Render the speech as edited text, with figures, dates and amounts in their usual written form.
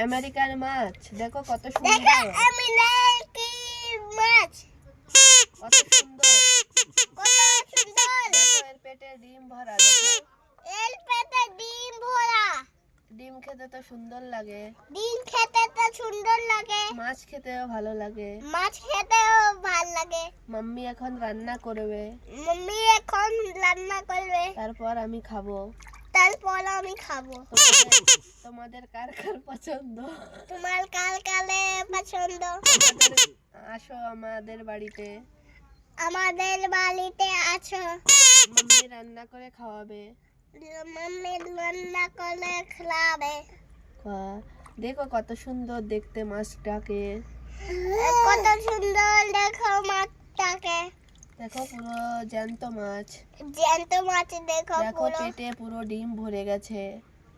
American মাছ দেখো কত সুন্দর। আমেরিকান মাছ কত সুন্দর। কত সুন্দর। দেখো এর পেটে ডিম ভরা। দেখো এর পেটে ডিম ভরা। ডিম খেতে তো সুন্দর লাগে। ডিম খেতে তো সুন্দর লাগে। মাছ খেতেও ভালো লাগে। মাছ খেতেও ভালো লাগে। মাম্মি এখন রান্না করবে। মাম্মি এখন রান্না করবে। তারপর আমি খাবো। তারপর আমি খাবো। তোমাদের কার কার পছন্দ? তোমার কাল কালে পছন্দ। আসো আমাদের বাড়িতে। আমাদের বাড়িতে আছো। মাম্মি রান্না করে খাওয়াবে। মাম্মি রান্না করে খাওয়াবে। দেখো কত সুন্দর দেখতে মাছটাকে। কত সুন্দর দেখো মাছটাকে। দেখো পুরো জ্যান্ত মাছ। জ্যান্ত মাছ দেখো দেখো পুরো। পেটে পুরো ডিম ভরে গেছে।